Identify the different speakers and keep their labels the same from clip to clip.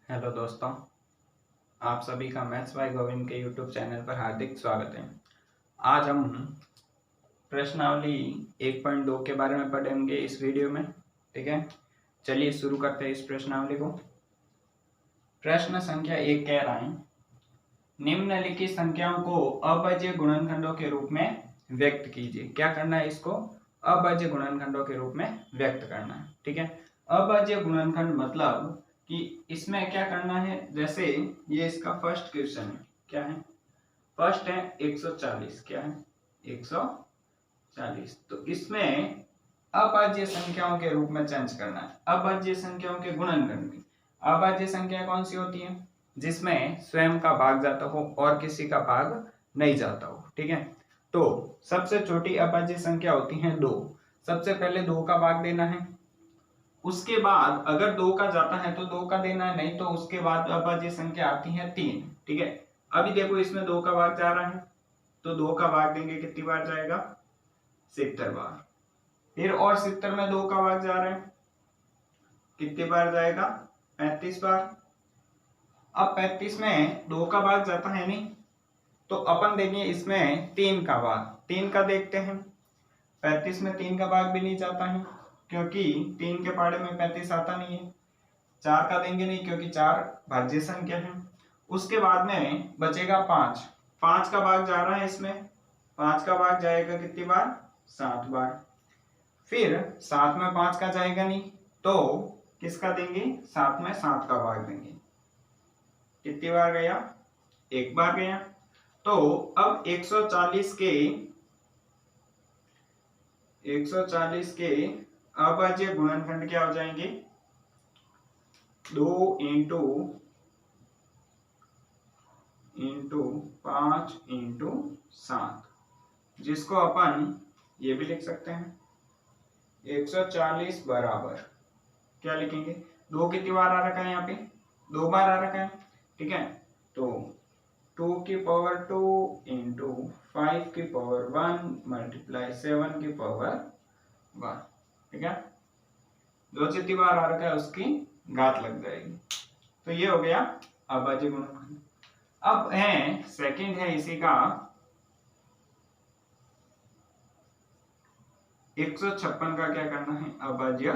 Speaker 1: Hello दोस्तों, आप सभी का मैथ्स बाय गोविंद के यूट्यूब चैनल पर हार्दिक स्वागत है। आज हम प्रश्नावली 1.2 के बारे में पढ़ेंगे इस वीडियो में। ठीक है, चलिए शुरू करते हैं इस प्रश्नावली को। प्रश्न संख्या 1 कह रहा है, निम्नलिखित संख्याओं को अभाज्य गुणनखंडों के रूप में व्यक्त कीजिए। क्या करना है, इसको अभाज्य गुणनखंडों के रूप में व्यक्त करना है। ठीक है, अभाज्य गुणनखंड मतलब कि इसमें क्या करना है, जैसे ये इसका फर्स्ट क्वेश्चन है। क्या है, फर्स्ट है 140। क्या है, 140। तो इसमें अभाज्य संख्याओं के रूप में चेंज करना है, अभाज्य संख्याओं के गुणनखंड में। अभाज्य संख्या कौन सी होती है, जिसमें स्वयं का भाग जाता हो और किसी का भाग नहीं जाता हो। ठीक है, तो सबसे छोटी अभाज्य संख्या होती है 2। सबसे पहले 2 का भाग देना है, उसके बाद अगर 2 का जाता है तो 2 का देना है, नहीं तो उसके बाद अभाज्य संख्या आती है 3। ठीक है, अभी देखो इसमें 2 का भाग जा रहा है तो 2 का भाग देंगे, कितनी बार जाएगा, 70 बार। फिर और 70 में 2 का भाग जा रहा है, कितनी बार जाएगा, 35 बार। अब 35 में 2 का भाग जाता है नहीं, तो अपन देंगे इसमें 3 का भाग। 3 का देखते हैं, 35 में 3 का भाग भी नहीं जाता है, क्योंकि 3 के पहाड़े में 35 आता नहीं है। 4 का देंगे नहीं, क्योंकि 4 भाज्य संख्या है। उसके बाद में बचेगा 5। 5 का भाग जा रहा है इसमें, 5 का भाग जाएगा कितनी बार, 7 बार। फिर 7 में 5 का जाएगा नहीं, तो किसका देंगे, 7 में 7 का भाग देंगे। कितनी बार गया, 1 बार गया। तो अब 140 के अभाज्य गुणनखंड क्या हो जाएंगे, 2 इंटू 5 इंटू 7, जिसको अपन ये भी लिख सकते हैं 140 बराबर क्या लिखेंगे, 2 कितनी बार आ रखा है, यहाँ पे 2 बार आ रखा है। ठीक है, तो 2 की पावर 2 इंटू 5 की पावर 1 मल्टीप्लाई 7 की पावर 1। ठीक है, 2 जितनी बार आ रखा है उसकी घात लग जाएगी। तो ये हो गया अभाज्य गुणनखंड। अब है सेकंड है इसी का 156 का क्या करना है, अभाज्य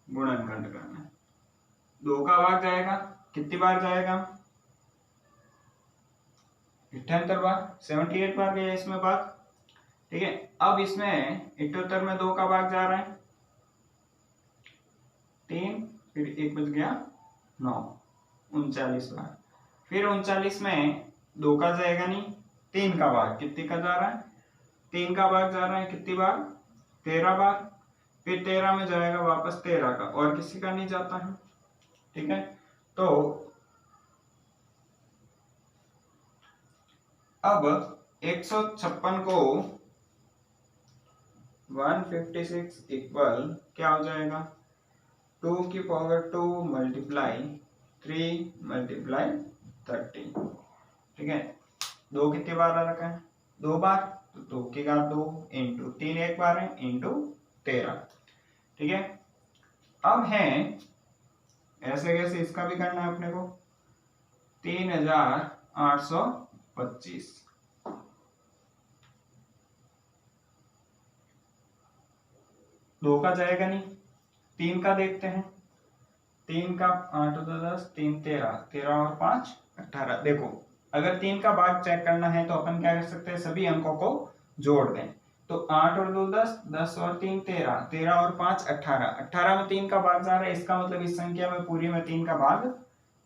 Speaker 1: गुणनखंड करना है। 2 का भाग जाएगा, कितनी बार जाएगा, 78 बार, 78 बार गया इसमें भाग। ठीक है, अब इसमें 78 में 2 का भाग जा रहा है 3, फिर 1 बच गया 9, 39 बार। फिर 39 में 2 का जाएगा नहीं, 3 का भाग, कितनी का जा रहा है, 3 का भाग जा रहा है कितनी बार, 13 बार। फिर 13 में जाएगा वापस 13 का, और किसी का नहीं जाता है। ठीक है, तो अब 156 को 156 इक्वल क्या हो जाएगा, 2 की पावर 2 मल्टीप्लाई 3 मल्टीप्लाई 30। ठीक है, 2 कितनी बार आ रखा है, 2 बार, तो 2 की घात 2 इंटू 3 एक बार है इंटू 13। ठीक है, अब है ऐसे कैसे इसका भी करना है अपने को, 3825। 2 का जाएगा नहीं, 3 का देखते हैं, 3 का 8 2 10 3 13, 13 और 5 18। देखो अगर 3 का भाग चेक करना है तो अपन क्या कर सकते हैं, सभी अंकों को जोड़ दें। तो 8 और 2 10, 10 और 3 13, 13 और 5 18, 18 में 3 का भाग जा रहा है, इसका मतलब इस संख्या में पूरी में 3 का भाग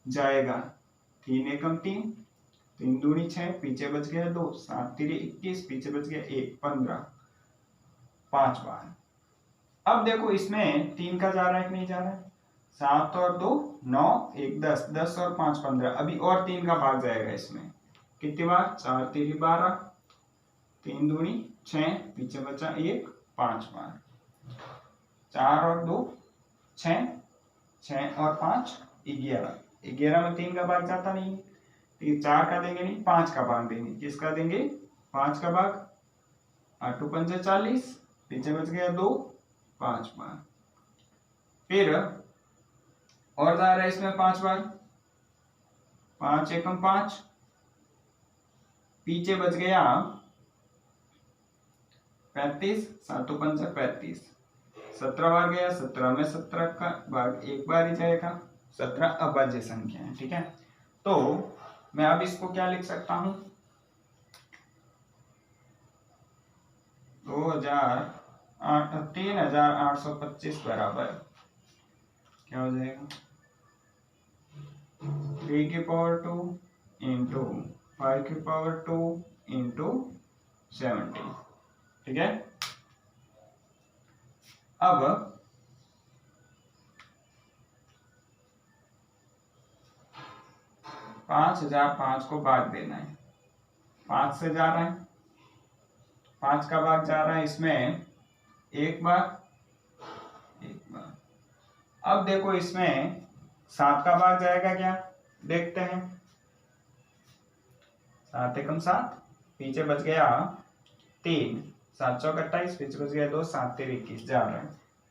Speaker 1: जाएगा। 3 एकम 3, 3 दूनी 6, पीछे बच गया 2, 7 3 21, पीछे बच गया 1 15, 5 बार। अब देखो इसमें 3 का जा रहा है कि नहीं जा रहा है, 7 और 2 9, 1 10, 10 और 5 15, अभी और 3 का भाग जाएगा इसमें, कितनी बार, 4 3 12, 3 दूनी 6, पीछे बचा 1 5 बार। 4 और 2 6, 6 और 5 11, 11 में 3 का भाग जाता नहीं, तो 4 का देंगे नहीं, 5 का भाग देंगे। किसका देंगे, 5 का भाग, 8 5 40, पीछे बच गया 2 5 बार। फिर और जा रहा है इसमें 5 बार, 5 एकम 5, पीछे बच गया 35, 7 पंजा 35, 17 बार गया, 17 में 17 का भाग एक बार ही जाएगा, 17 अभाज्य संख्या है। ठीक है, तो मैं अब इसको क्या लिख सकता हूं, 3825 बराबर क्या हो जाएगा, 3 की पावर 2 इंटू 5 की पावर 2 इंटू 70। ठीक है, अब 5005 को भाग देना है, 5 से जा रहा है, 5 का भाग जा रहा है इसमें एक बार। अब देखो इसमें 7 का भाग जाएगा क्या, देखते हैं, 7 एकम 7, पीछे बच गया 3, 7 चौक 28, पीछे बच गया 2, 7 3 21 जा रहा है,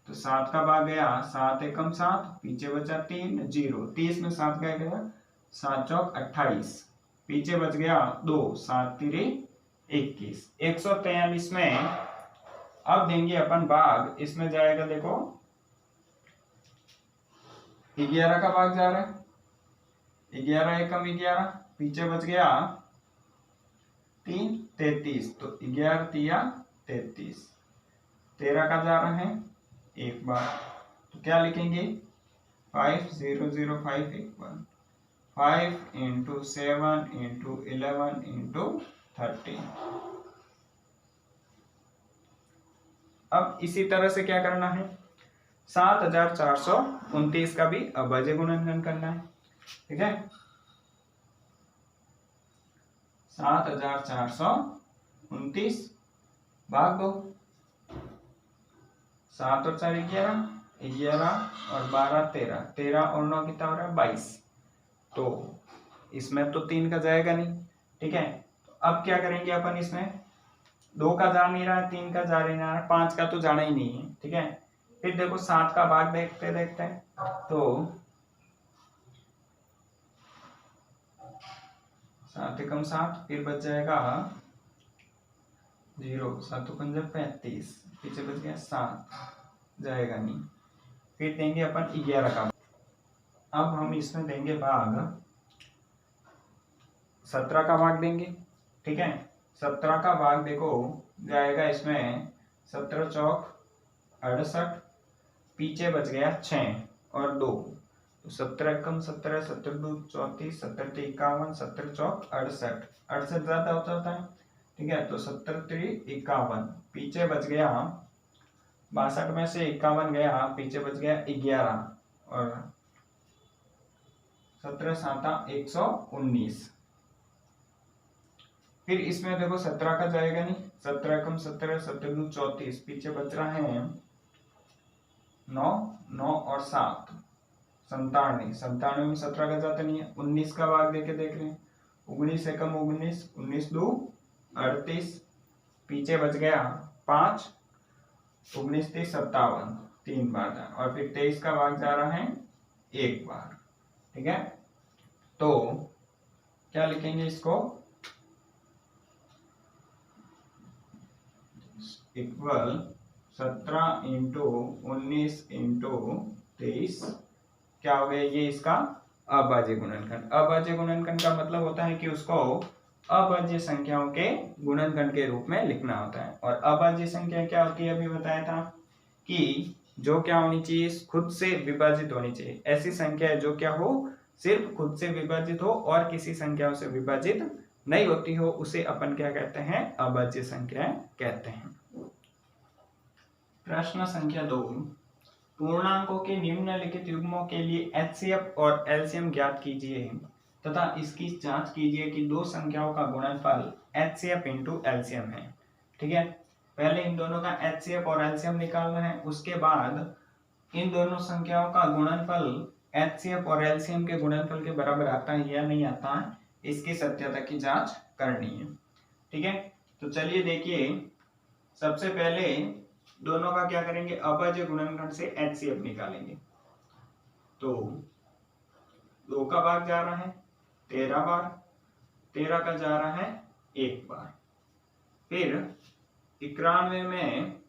Speaker 1: तो 7 का भाग गया 7 एकम 7, पीछे बचा 3 0, 30 में 7 का गया 7 चौक 28, पीछे बच गया 2, 7 3 21, 143 में अब देंगे अपन भाग, इसमें जाएगा देखो 11 का भाग जा रहा है, 11 एकम 11, पीछे बच गया 3 33, तो 11 तिया 33, 13 का जा रहा है एक बार, तो क्या लिखेंगे 5005 5 इंटू 7 इंटू 11 इंटू 13। अब इसी तरह से क्या करना है, 7429 का भी अभाज्य गुणनखंड करना है। ठीक है, 7429 भाग 2, 7 और 4 11, 11 और 12 13, 13 और 9 कितना हो रहा है 22, तो इसमें तो 3 का जाएगा नहीं। ठीक है, तो अब क्या करेंगे अपन, इसमें 2 का जा नहीं रहा है, 3 का जा नहीं रहा है, 5 का तो जाना ही नहीं है। ठीक है, फिर देखो 7 का भाग देखते देखते हैं, तो 7 एकम 7, फिर बच जाएगा 0, 7 पंजा 35, पीछे बच गया 7, जाएगा नहीं, फिर देंगे अपन 11 का। अब हम इसमें देंगे भाग 17 का भाग देंगे। ठीक है, 17 का भाग देखो जाएगा इसमें 17 चौक 68, पीछे बच गया 6 और 2, तो 17 एकम 17, 17 2 34, 17 3 51, 17 चौक 68, 68 ज्यादा हो जाता है। ठीक है, तो 17 3 51, पीछे बच गया 62 में से 51 गया, पीछे बच गया 11 और 17 7 119, फिर इसमें देखो 17 का जाएगा नहीं, 17 एकम 17, 17 2 34, पीछे बच रहा है 9 9 और 7 97, 97 में 17 का जाता नहीं है, 19 का भाग देके देख रहे हैं, 19 एकम 19, 19 2 38, पीछे बच गया 5, 19 3 57, 3 बार जा, और फिर 23 का भाग जा रहा है एक बार। ठीक है, तो क्या लिखेंगे इसको, इक्वल 17 इंटू 19 इंटू 23, क्या हो गया ये इसका अभाज्य गुणनखंड। अभाज्य गुणनखंड का मतलब होता है कि उसको अभाज्य संख्याओं के गुणनखंड के रूप में लिखना होता है। और अभाज्य संख्या क्या होती है, अभी बताया था कि जो क्या होनी चाहिए, खुद से विभाजित होनी चाहिए। ऐसी संख्या है जो क्या हो, सिर्फ खुद से विभाजित हो और किसी संख्याओं से विभाजित नहीं होती हो, उसे अपन क्या कहते हैं, अभाज्य संख्या कहते हैं। प्रश्न संख्या 2, पूर्णांकों के निम्नलिखित युग्मों के लिए एचसीएफ और एलसीएम ज्ञात कीजिए तथा इसकी जांच कीजिए कि दो संख्याओं का गुणनफल एचसीएफ इंटू एलसीएम है। ठीक है, पहले इन दोनों का एचसीएफ और एलसीएम निकालना है, उसके बाद इन दोनों संख्याओं का गुणनफल एचसीएफ और एलसीएम के गुणनफल के बराबर आता है या नहीं आता है, इसकी सत्यता की जांच करनी है। ठीक है, तो चलिए देखिए, सबसे पहले दोनों का क्या करेंगे, अभाज्य गुणनखंड से एचसीएफ निकालेंगे। तो 2 का भाग जा रहा है, 13 बार, 13 का जा रहा है 1 बार। फिर 91 में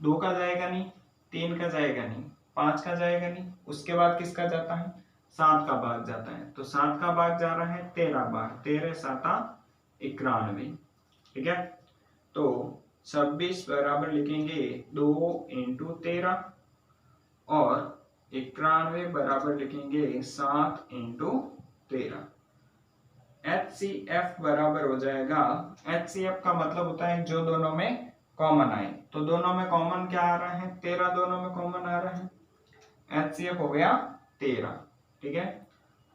Speaker 1: 2 का जाएगा नहीं, 3 का जाएगा नहीं, 5 का जाएगा नहीं, उसके बाद किसका जाता है? 7 का भाग जाता है। तो 7 का भाग जा रहा है 13 बार, 13 7 91। ठीक है, तो 26 बराबर लिखेंगे 2 × 13 और 91 बराबर लिखेंगे 7 × 13। HCF बराबर हो जाएगा, HCF का मतलब होता है जो दोनों में कॉमन आए। तो दोनों में कॉमन क्या आ रहा है? 13 दोनों में कॉमन आ रहा है, HCF हो गया 13। ठीक है,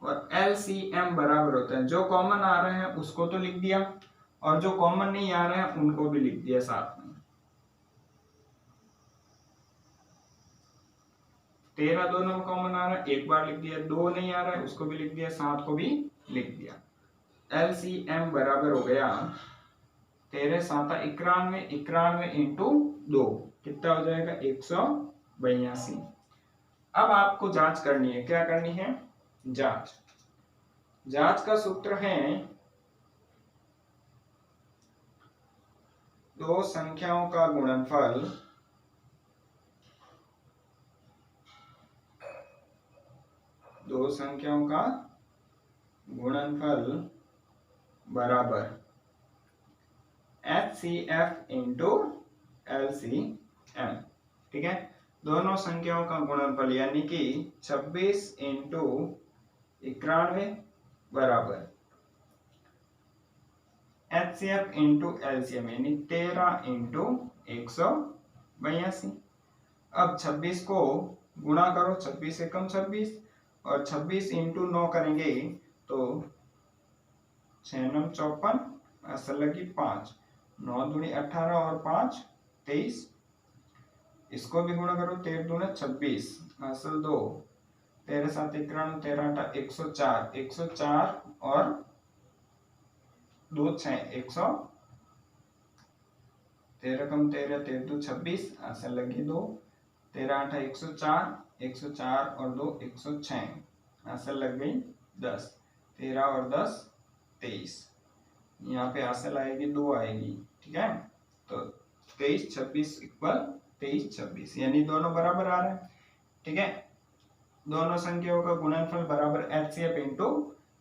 Speaker 1: और LCM बराबर होता है जो कॉमन आ रहे हैं उसको तो लिख दिया और जो कॉमन नहीं आ रहे हैं उनको भी लिख दिया साथ में। 13 दोनों में कॉमन आ रहा है, एक बार लिख दिया, 2 नहीं आ रहा है उसको भी लिख दिया, 7 को भी लिख दिया। LCM बराबर हो गया 13 7 91, 91 × 2 कितना हो जाएगा? 182। अब आपको जांच करनी है, क्या करनी है? जांच। जांच का सूत्र है दो संख्याओं का गुणनफल बराबर HCF × LCM। ठीक है, दोनों संख्याओं का गुणनफल यानी कि 26 × 91 बराबर HCF × LCM यानी 13 × 182। अब 26 को गुणा करो, 26 एकम 26 और 26 × 9 करेंगे तो 6 9 54, असल लगी 5, 9 दूनी 18 और 5 23। इसको भी गुणा करो, 13 दूनी 26, असल 2, 13 7 91, 13 8 104, 104 और 2 6 100, 13 कम 13 13 2 26, असल लगी 2, 13 8 104, 104 और 2 106, असल लग गई 10, 13 और 10 23। यहाँ पे असल आएगी 2 आएगी। ठीक है, तो 23 26 इक्वल 23 26 यानी दोनों बराबर आ रहे हैं। ठीक है, दोनों संख्याओं का गुणनफल बराबर HCF ×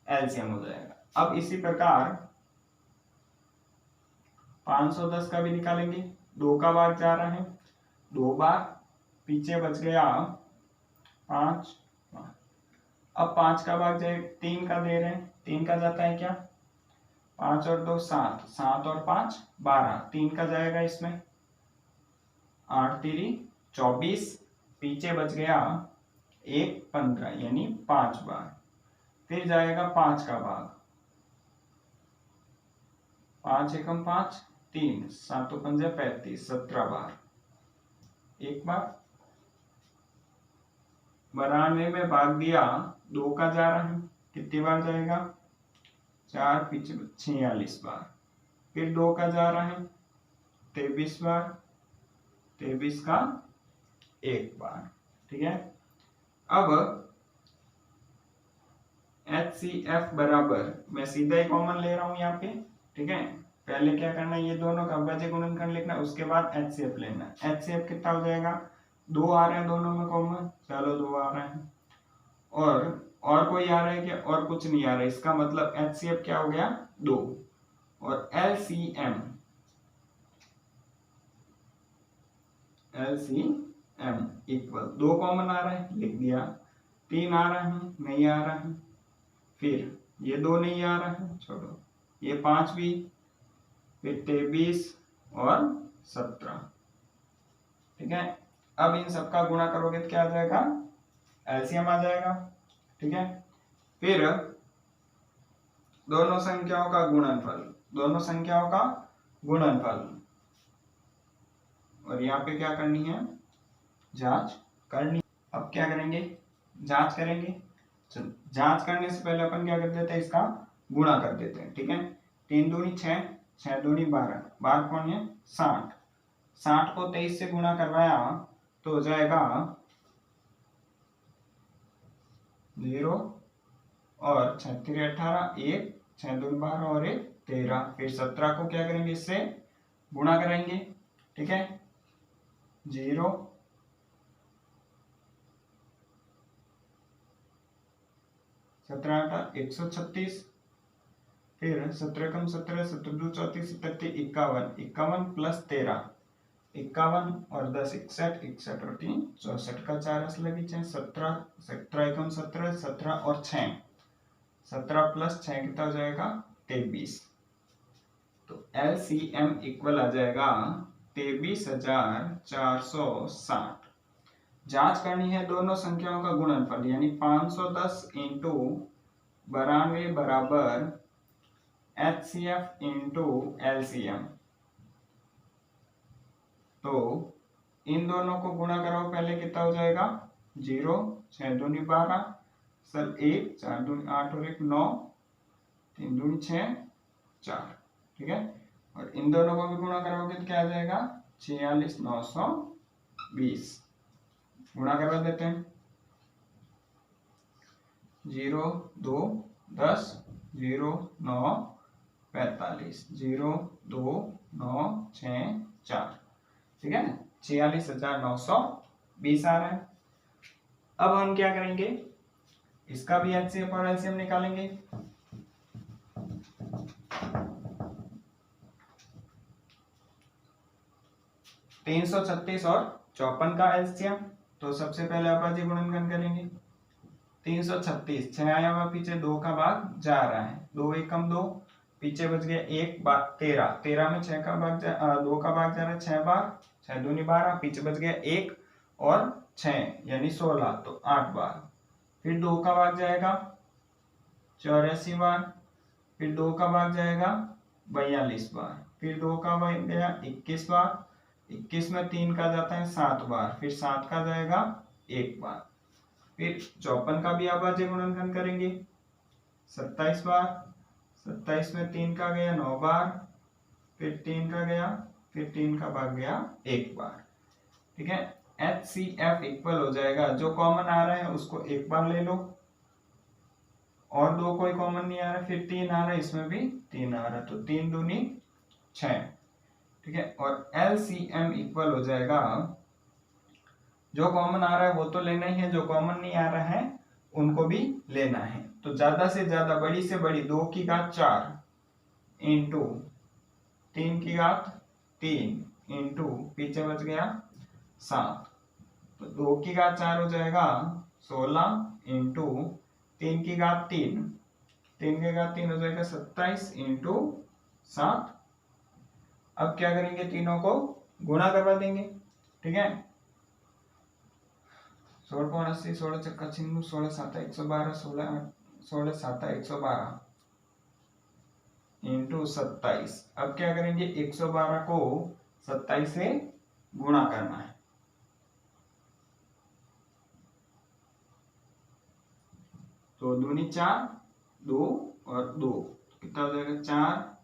Speaker 1: LCM हो जाएगा। अब इसी प्रकार 510 का भी निकालेंगे, 2 का भाग जा रहा है 2 बार, पीछे बच गया 5। अब 5 का भाग जाए 3 का दे रहे हैं, 3 का जाता है क्या? 5 और 2 7, 7 और 5 12, 3 का जाएगा इसमें 8 3 24, पीछे बच गया 1 15 यानी 5 बार। फिर जाएगा 5 का भाग, 5 एकम 5 3, 7 5 35, 17 बार, एक बार। 92 में भाग दिया, 2 का जा रहा है, कितनी बार जाएगा? 4 पीछे 46 बार। फिर 2 का जा रहा है 23 बार, 23 का एक बार। ठीक है, अब HCF बराबर, मैं सीधा ही कॉमन ले रहा हूं यहाँ पे। ठीक है, पहले क्या करना है, ये दोनों का अविभाज्य गुणनखंड लिखना, उसके बाद HCF लेना। HCF कितना हो जाएगा? 2 आ रहे हैं दोनों में कॉमन, चलो 2 आ रहे हैं, और कोई आ रहा है क्या? और कुछ नहीं आ रहा है, इसका मतलब HCF क्या हो गया? 2। और LCM इक्वल 2 कॉमन आ रहा है, लिख दिया, 3 आ रहा है, नहीं आ रहा है, फिर ये 2 नहीं आ रहा है, छोड़ो, ये 5 भी, फिर 23 और 17। ठीक है, अब इन सबका गुणा करोगे तो क्या आ जाएगा? LCM आ जाएगा। ठीक है, फिर दोनों संख्याओं का गुणनफल, और यहाँ पे क्या करनी है? जांच करनी। अब क्या करेंगे? जांच करेंगे। चलो, जांच करने से पहले अपन क्या कर देते हैं? इसका गुणा कर देते हैं। ठीक है, 3 दूनी 6, 6 दूनी 12, 12 कौन है? 60, 60 को 23 से गुणा करवाया तो हो जाएगा 0 और 6 3 18, 1 6 2 12 और 1 13। फिर 17 को क्या करेंगे, इससे गुणा करेंगे। ठीक है, 0 17 8 136। फिर 17 कम 17 17 2 34 37 51, 51 प्लस 13 51 और 10 61, 61 और 3 64 का 4 अस लगी 17 17 एकम 17 17 और 6 17 प्लस 6 कितना हो जाएगा 23। तो LCM इक्वल आ जाएगा 23,460। जांच करनी है दोनों संख्याओं का गुणनफल, यानी 510 इंटू 92 बराबर HCF इंटू LCM। तो इन दोनों को गुणा कराओ, पहले कितना हो जाएगा 0 6 दूनी 12 सर 1 4 दूनी 8 और 1 9 3 दूनी 6 4। ठीक है, और इन दोनों को भी गुणा कराओगे तो क्या आ जाएगा 46,920। गुणा करवा देते हैं, 0 2 10 0 9 45 0 2 9 6 4। ठीक है ना, 46,920 आ रहा है। अब हम क्या करेंगे, इसका भी HCF और LCM निकालेंगे। तीन 336 और 54 का LCM। तो सबसे पहले अभाज्य गुणनखंड करेंगे। 336 6 आया हुआ पीछे, 2 का भाग जा रहा है, 2 एकम 2, पीछे बच गया 1 13, 13 में 6 का भाग 2 का भाग जा रहा है 6 बार, 6 दूनी 12, पीछे बच गया 1 और 6 यानी 16, तो 8 बार। फिर 2 का भाग जाएगा 84 बार, फिर 2 का भाग जाएगा 42 बार, फिर 2 का भाग गया 21 बार, 21 में 3 का जाता है 7 बार, फिर 7 का जाएगा 1 बार। फिर 54 का भी अभाज्य गुणनखंड करेंगे 27 बार, 27 में 3 का गया 9 बार, फिर 3 का गया, फिर 3 का भाग गया 1 बार। ठीक है, HCF इक्वल हो जाएगा, जो कॉमन आ रहा है उसको एक बार ले लो, और 2 कोई कॉमन नहीं आ रहा, फिर 3 आ रहा है, इसमें भी 3 आ रहा है, तो 3 दूनी 6। ठीक है, और LCM इक्वल हो जाएगा, जो कॉमन आ रहा है वो तो लेना ही है, जो कॉमन नहीं आ रहा है उनको भी लेना है। तो ज्यादा से ज्यादा बड़ी से बड़ी 2 की घात 4 इंटू 3 की घात 3 इंटू पीछे बच गया 7, तो 2 की घात 4 हो जाएगा 16 इंटू 3 की घात 3, 3 की घात 3 हो जाएगा 27 इंटू 7। अब क्या करेंगे, तीनों को गुणा करवा देंगे। ठीक है, 16 16 चक्का 16 7 112 16 7 112 इंटू 27। अब क्या करेंगे, 112 को 27 से गुणा करना है। तो दूनी 4 2 और 2 कितना हो जाएगा 4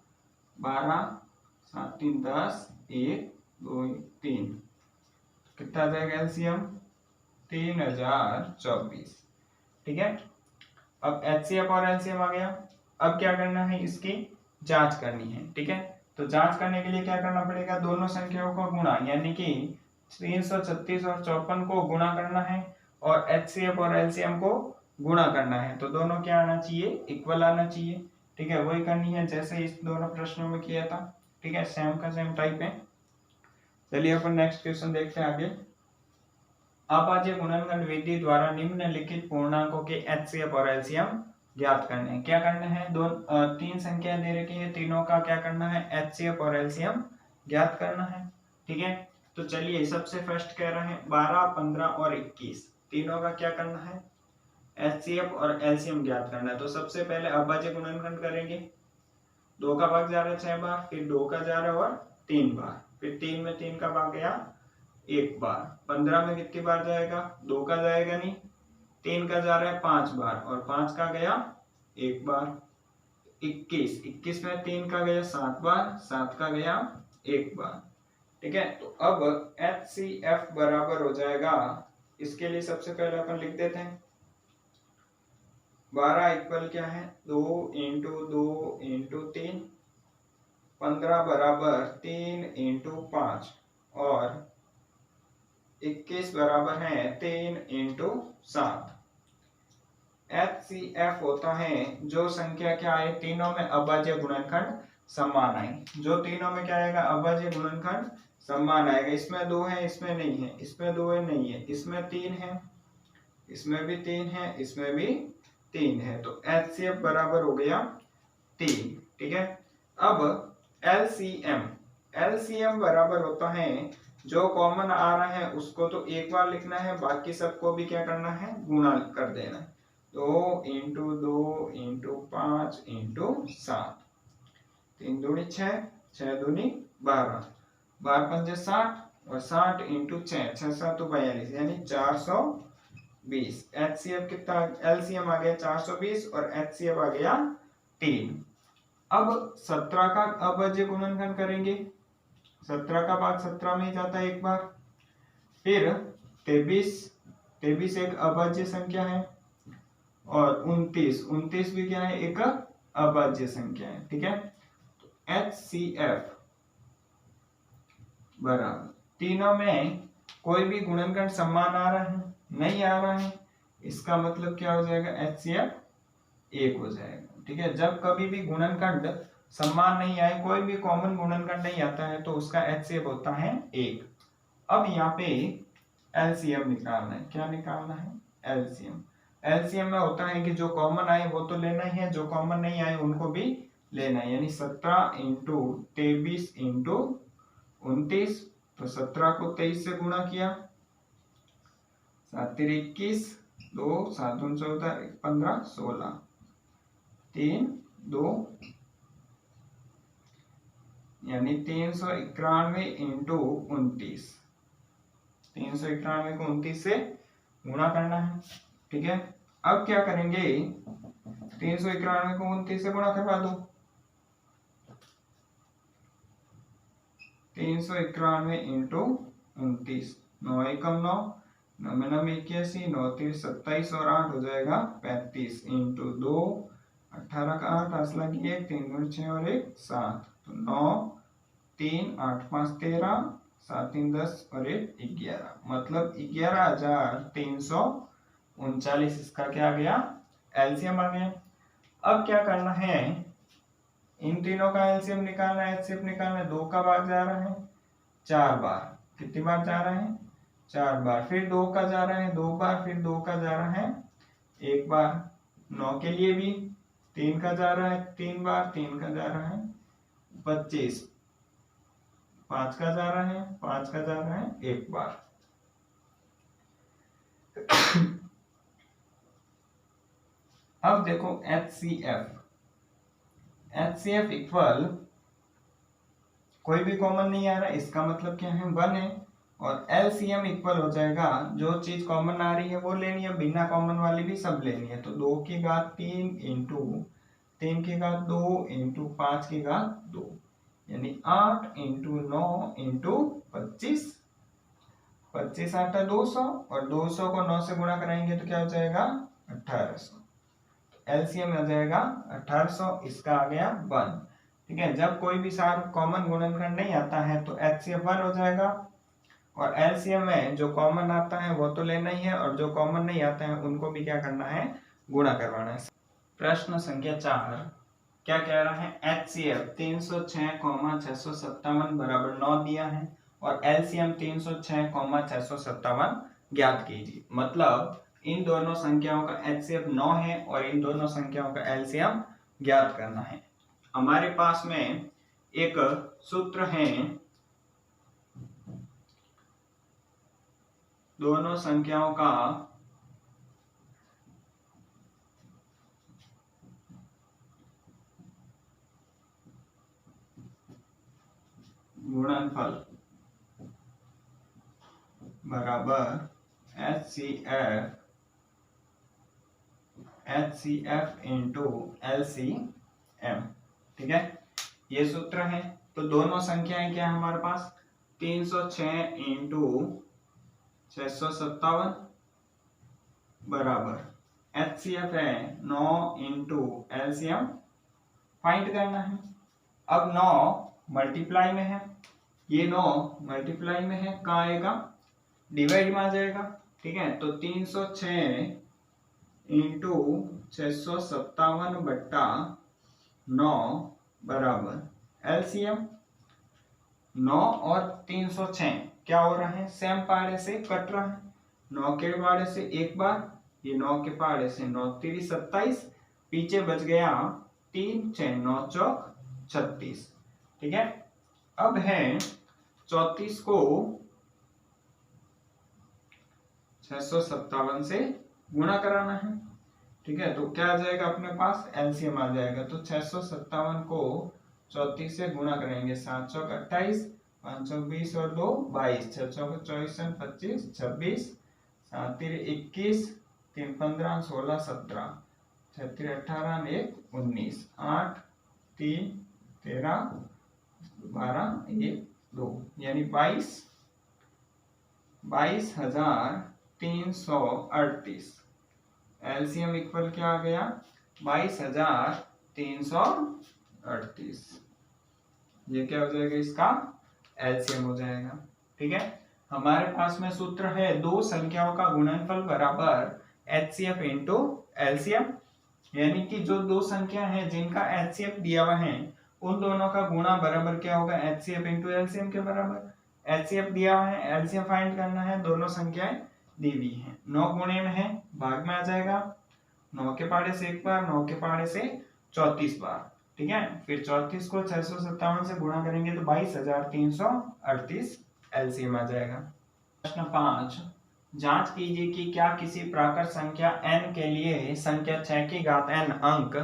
Speaker 1: 12 7 3 10 1 2 3, कितना आ जाएगा LCM 3024। ठीक है, अब HCF और LCM आ गया। अब क्या करना है, इसकी जांच करनी है। ठीक है, तो जांच करने के लिए क्या करना पड़ेगा, दोनों संख्याओं को गुणा, यानी कि 336 और 54 को गुणा करना है, और HCF और LCM को गुणा करना है। तो दोनों क्या आना चाहिए, इक्वल आना चाहिए। ठीक है, वही करनी है जैसे इस दोनों प्रश्नों में किया था। ठीक है, सेम का सेम टाइप है। चलिए अपन नेक्स्ट क्वेश्चन देखते हैं आगे। अभाज्य गुणनखंड विधि द्वारा निम्नलिखित पूर्णांकों के HCF और LCM ज्ञात करने हैं। क्या करना है, तीन संख्या दे रखी है, तीनों का क्या करना है, HCF और LCM ज्ञात करना है। ठीक है, तो चलिए सबसे फर्स्ट कह रहे हैं 12 15 और 21, तीनों का क्या करना है, HCF और LCM ज्ञात करना है। तो सबसे पहले अभाज्य गुणनखंड करेंगे, 2 का भाग जा रहा है 6 बार, फिर 2 का जा रहा है और 3 बार, फिर 3 में 3 का भाग गया 1 बार, 15 में कितनी बार जाएगा, 2 का जाएगा नहीं, 3 का जा रहा है 5 बार, और 5 का गया 1 बार। 21 में 3 का गया 7 बार, 7 का गया 1 बार। ठीक है, तो अब HCF बराबर हो जाएगा, इसके लिए सबसे पहले अपन लिख देते हैं 12 इक्वल क्या है 2 इंटू 2 इंटू 3, 15 बराबर 3 इंटू 5 और 21 बराबर है 3 इंटू 7। HCF होता है जो संख्या क्या आए तीनों में अभाज्य गुणनखंड समान आए। जो तीनों में क्या आएगा अभाज्य गुणनखंड समान आएगा। इसमें 2 है इसमें नहीं है, इसमें 2 है नहीं है, इसमें 3 है, इसमें भी 3 है, इसमें भी 3 है। तो HCF बराबर हो गया 3। ठीक है। अब LCM बराबर होता है जो कॉमन आ रहा है उसको तो एक बार लिखना है, बाकी सबको भी क्या करना है गुणा कर देना है। 2 इंटू 2 इंटू 5 इंटू 7, 3 दूनी 6, 6 दूनी 12, 12 पंजे 60 और 60 इंटू 6, 6 7 42 यानी 420। HCF कितना LCM आ गया 420 और HCF आ गया 3। अब 17 का अभाज्य गुणनखंड करेंगे। 17 का भाग 17 में ही जाता है एक बार। फिर 23 एक अभाज्य संख्या है और 29 भी क्या है एक अभाज्य संख्या है। ठीक है। तो HCF बराबर तीनों में कोई भी गुणनखंड समान आ रहा है नहीं आ रहा है, इसका मतलब क्या हो जाएगा HCF 1 हो जाएगा। ठीक है। जब कभी भी गुणनखंड समान नहीं आए, कोई भी कॉमन गुणनखंड नहीं आता है तो उसका HCF होता है 1। अब यहाँ पे LCM निकालना है। क्या निकालना है LCM में होता है कि जो कॉमन आए वो तो लेना ही है, जो कॉमन नहीं आए उनको भी लेना है। यानी 17 इंटू 23 इंटू 29, तो 17 को 23 से गुणा किया, 7 21, 2 7 14 15 16, 3 2 यानी 391 इंटू 29, 391 को 29 से गुणा करना है। ठीक है। अब क्या करेंगे 391 को 29 से गुणा करवा दो, 391 इंटू 29, 9 एकम 9, 9 में 9 81, 9 3 27 और 8 हो जाएगा 35 इंटू 2, 18 का 8 8 लगी 1, 3 गुण 6 और 1 7, तो 9 3 8 5 13, 7 3 10 और 1 11, मतलब 11,339। इसका क्या आ गया LCM आ गया। अब क्या करना है इन तीनों का LCM निकालना है, HCF निकालना है। 2 का भाग जा रहा है 4 बार, कितनी बार जा रहा है 4 बार, फिर 2 का जा रहा है 2 बार, फिर 2 का जा रहा है 1 बार, 9 के लिए भी 3 का जा रहा है 3 बार, 3 का जा रहा है 25, 5 का जा रहा है 5 का जा रहा है 1 बार। अब देखो HCF इक्वल कोई भी कॉमन नहीं आ रहा, इसका मतलब क्या है 1 है। और LCM इक्वल हो जाएगा जो चीज कॉमन आ रही है वो लेनी है, बिना कॉमन वाली भी सब लेनी है। तो 2 की घात 3 इंटू 3 की घात 2 इंटू 5 की घात 2, यानी 8 इंटू 9 इंटू 25, 25 8 200 और 200 को 9 से गुणा कराएंगे तो क्या हो जाएगा 1800। LCM आ जाएगा 1800, इसका आ गया 1। ठीक है। जब कोई भी सार कॉमन गुणनखंड नहीं आता है तो HCF 1 हो जाएगा, और LCM में जो कॉमन आता है वो तो लेना ही है और जो कॉमन नहीं आता है उनको भी क्या करना है गुणा करवाना है। प्रश्न संख्या 4 क्या कह रहा है HCF 306,657 बराबर 9 दिया है और LCM 306,657 ज्ञात कीजिए। मतलब इन दोनों संख्याओं का HCF 9 है और इन दोनों संख्याओं का LCM ज्ञात करना है। हमारे पास में एक सूत्र है, दोनों संख्याओं का गुणनफल बराबर HCF इंटू LCM। ठीक है। ये सूत्र है। तो दोनों संख्याएं क्या है हमारे पास 306 इंटू 657 बराबर HCF है 9 इंटू LCM फाइंड करना है। अब 9 मल्टीप्लाई में है, ये 9 मल्टीप्लाई में है, कहाँ आएगा, डिवाइड में आ जाएगा। ठीक है, तो 306 इंटू 657 बट्टा 9 बराबर LCM 9 और 306 क्या हो रहा है, सेम पहाड़े से कट रहा है। 9 के पहाड़े से एक बार, ये 9 के पहाड़े से 9 3 27, पीछे बच गया 3 6 9 चौक 36। ठीक है, अब है 34 को 657 से गुणा कराना है। ठीक है, तो क्या आ जाएगा अपने पास, एलसीएम आ जाएगा। तो 657 को 34 से गुणा करेंगे, 7 चौक 28, 5 चौक 20 और 2 22, 6 चौक 24 25 26, 7 3 21, 3 15 16 17, 6 3 18 1 19, 8 3 13 12 1 2 यानी 22,338। एलसीएम इक्वल क्या आ गया, 22,338। ये क्या हो जाएगा, इसका एलसीएम हो जाएगा। ठीक है, हमारे पास में सूत्र है दो संख्याओं का गुणनफल बराबर एचसीएफ इंटू एलसीएम, यानी कि जो दो संख्या है जिनका एचसीएफ दिया हुआ है उन दोनों का गुणा बराबर क्या होगा, एचसीएफ इंटू एलसीएम के बराबर। एचसीएफ दिया हुआ है, एलसीएम फाइंड करना है, दोनों संख्याएं दी हुई है। 9 गुणे में है, भाग में आ जाएगा, 9 के पहाड़े से एक बार, 9 के पहाड़े से 34 बार। ठीक है, फिर 34 को 657 से गुणा करेंगे तो 22,338 एलसीएम आ जाएगा। प्रश्न 5, जांच कीजिए कि क्या किसी प्राकृत संख्या n के लिए संख्या 6 की घात n अंक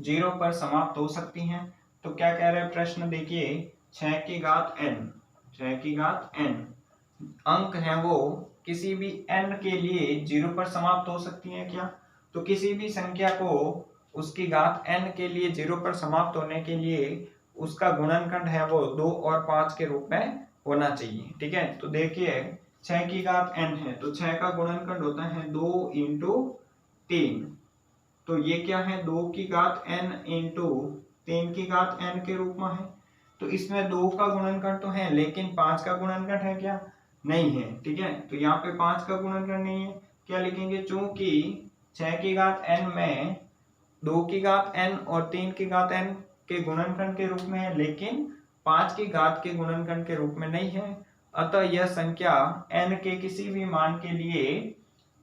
Speaker 1: 0 पर समाप्त हो सकती हैं। तो क्या कह रहे हैं प्रश्न, देखिए 6 की घात n, 6 की घात n अंक है वो किसी भी n के लिए 0 पर समाप्त हो सकती है क्या। तो किसी भी संख्या को उसकी घात n के लिए 0 पर समाप्त होने के लिए उसका गुणनखंड है वो 2 और 5 के रूप में होना चाहिए। ठीक है, तो देखिए 6 की घात n है तो 6 का गुणनखंड होता है 2 इंटू 3, तो ये क्या है 2 की घात n इंटू 3 की घात n के रूप में है। तो इसमें 2 का गुणनखंड तो है लेकिन 5 का गुणनखंड है क्या, नहीं है। ठीक है, तो यहाँ पे 5 का गुणनखंड नहीं है, क्या लिखेंगे, चूंकि 6 की घात n में 2 की घात n और 3 की घात n के गुणनखंड के रूप में है लेकिन 5 की घात के गुणनखंड के रूप में नहीं है, अतः यह संख्या n के किसी भी मान के लिए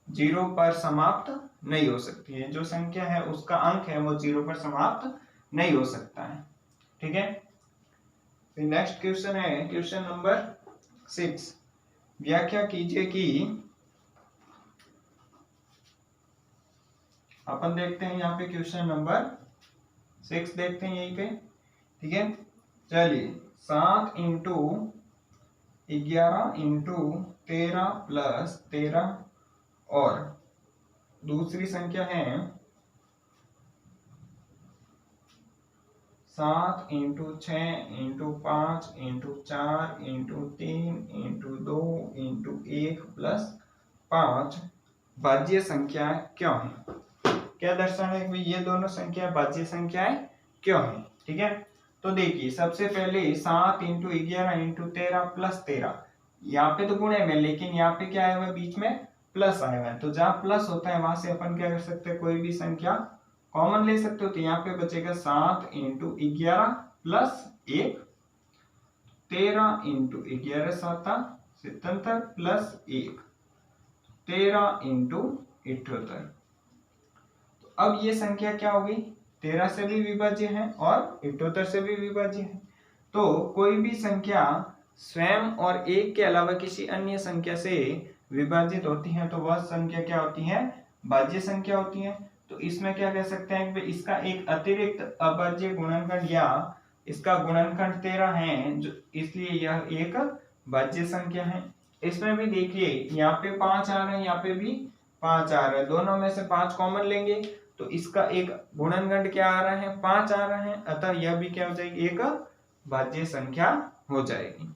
Speaker 1: 0 पर समाप्त नहीं हो सकती है। जो संख्या है उसका अंक है वो 0 पर समाप्त नहीं हो सकता है। ठीक है, नेक्स्ट क्वेश्चन है क्वेश्चन नंबर 6, व्याख्या कीजिए कि, अपन देखते हैं यहाँ पे क्वेश्चन नंबर 6 देखते हैं यहीं पे। ठीक है, चलिए 7 इंटू 11 इंटू 13 प्लस 13 और दूसरी संख्या है 7 into 6 into 5 into 4 into 3 into 2 into 1 plus 5 भाज्य संख्या क्यों है। क्या दर्शाना है कि ये दोनों संख्या भाज्य संख्याएं क्यों है। ठीक है, तो देखिए सबसे पहले 7 इंटू 11 इंटू 13 प्लस 13, यहाँ पे तो गुणे में लेकिन यहाँ पे क्या आया हुआ है, बीच में प्लस आया हुआ है। तो जहां प्लस होता है वहां से अपन क्या कर सकते हैं, कोई भी संख्या कॉमन ले सकते हो। तो यहाँ पे बचेगा 7 into 11 plus 1, 13 into 11 7 77 plus 1, 13 into 78। तो अब ये संख्या क्या होगी, 13 से भी विभाज्य है और 78 से भी विभाज्य है। तो कोई भी संख्या स्वयं और 1 के अलावा किसी अन्य संख्या से विभाजित होती है तो वह संख्या क्या होती है, भाज्य संख्या होती है। तो इसमें क्या कह सकते हैं कि इसका एक अतिरिक्त अभाज्य गुणनखंड या इसका गुणनखंड 13 है, जो इसलिए यह एक भाज्य संख्या है। इसमें भी देखिए यहाँ पे 5 आ रहे हैं, यहाँ पे भी 5 आ रहा है, दोनों में से 5 कॉमन लेंगे तो इसका एक गुणनखंड क्या आ रहा है, 5 आ रहा है, अतः यह भी क्या हो जाएगी, एक भाज्य संख्या हो जाएगी।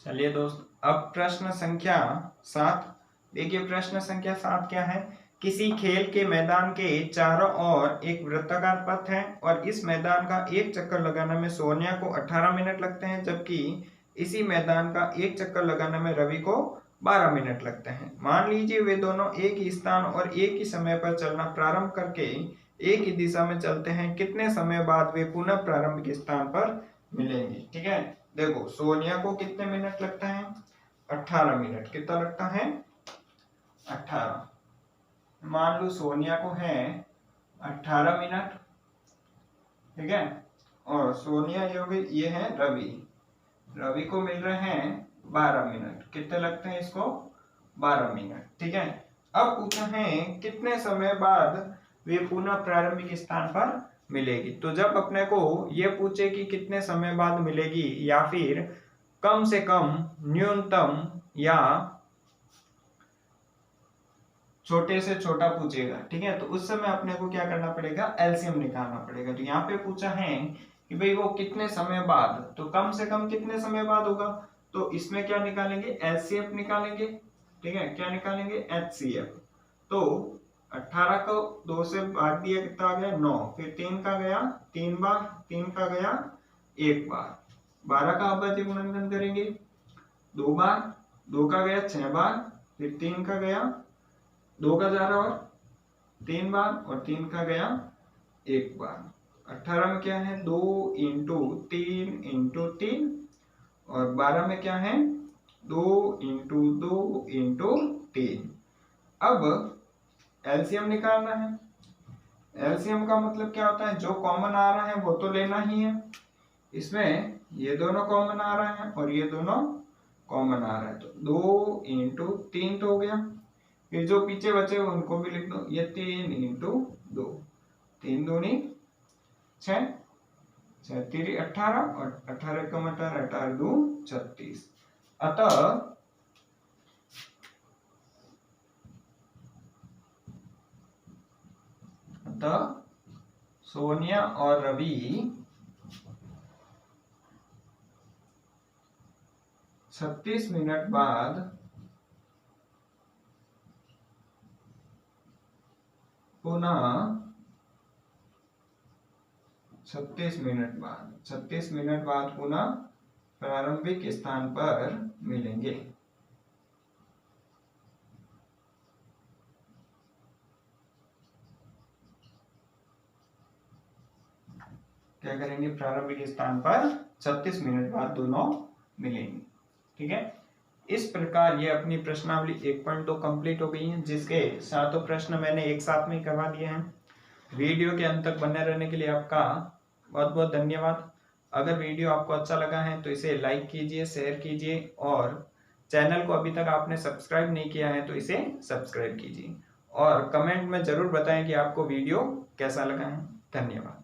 Speaker 1: चलिए दोस्त, अब प्रश्न संख्या 7 देखिए, प्रश्न संख्या 7 क्या है किसी खेल के मैदान के चारों ओर एक वृत्ताकार पथ है और इस मैदान का एक चक्कर लगाने में सोनिया को 18 मिनट लगते हैं, जबकि इसी मैदान का एक चक्कर लगाने में रवि को 12 मिनट लगते हैं। मान लीजिए वे दोनों एक ही स्थान और एक ही समय पर चलना प्रारंभ करके एक ही दिशा में चलते हैं, कितने समय बाद वे पुनः प्रारंभिक स्थान पर मिलेंगे। ठीक है, देखो सोनिया को कितने मिनट लगते हैं, 18 मिनट। कितना लगता है, 18। मान लो सोनिया को है 18 मिनट, ठीक है, और सोनिया ये हो गई, ये है रवि, रवि को मिल रहे हैं 12 मिनट। कितने लगते हैं इसको, 12 मिनट। ठीक है, अब पूछा है कितने समय बाद वे पुनः प्रारंभिक स्थान पर मिलेगी। तो जब अपने को ये पूछे कि कितने समय बाद मिलेगी या फिर कम से कम, न्यूनतम या छोटे से छोटा पूछेगा, ठीक है, तो उस समय अपने को क्या करना पड़ेगा, एलसीएम निकालना पड़ेगा। तो यहाँ पे पूछा है कि भाई वो कितने समय बाद, तो कम से कम कितने समय बाद होगा, तो इसमें क्या निकालेंगे, एचसीएफ निकालेंगे। ठीक है, क्या निकालेंगे, एचसीएफ। तो 18 को 2 से भाग दिया, कितना आ गया, 9, फिर 3 का गया 3 बार, 3 का गया 1 बार, 12 का अभाज्य गुणनखंड करेंगे 2 बार, 2 का गया 6 बार, फिर 3 का गया 2 का जा रहा और 3 बार, और 3 का गया 1 बार। 18 में क्या है, 2 इंटू 3 इंटू 3, और 12 में क्या है, 2 इंटू 2 इंटू 3। अब एलसीएम निकालना है। एलसीएम का मतलब क्या होता है, जो कॉमन आ रहा है वो तो लेना ही है। इसमें ये दोनों कॉमन आ रहा है और ये दोनों कॉमन आ रहा है, तो 2 इंटू 3 तो हो गया, फिर जो पीछे बचे उनको भी लिख दो, ये 3 इंटू 2, 3 दूनी 6, 6 3 18, और 18 का 18 2 36। अतः सोनिया और रवि 36 मिनट बाद पुनः 36 मिनट बाद पुनः प्रारंभिक स्थान पर मिलेंगे। क्या करेंगे, प्रारंभिक स्थान पर 36 मिनट बाद दोनों मिलेंगे। ठीक है, इस प्रकार ये अपनी प्रश्नावली 1.2 कंप्लीट हो गई है, जिसके सातों प्रश्न मैंने एक साथ में करवा दिए हैं। वीडियो के अंत तक बने रहने के लिए आपका बहुत बहुत धन्यवाद। अगर वीडियो आपको अच्छा लगा है तो इसे लाइक कीजिए, शेयर कीजिए, और चैनल को अभी तक आपने सब्सक्राइब नहीं किया है तो इसे सब्सक्राइब कीजिए, और कमेंट में जरूर बताएं कि आपको वीडियो कैसा लगा है। धन्यवाद।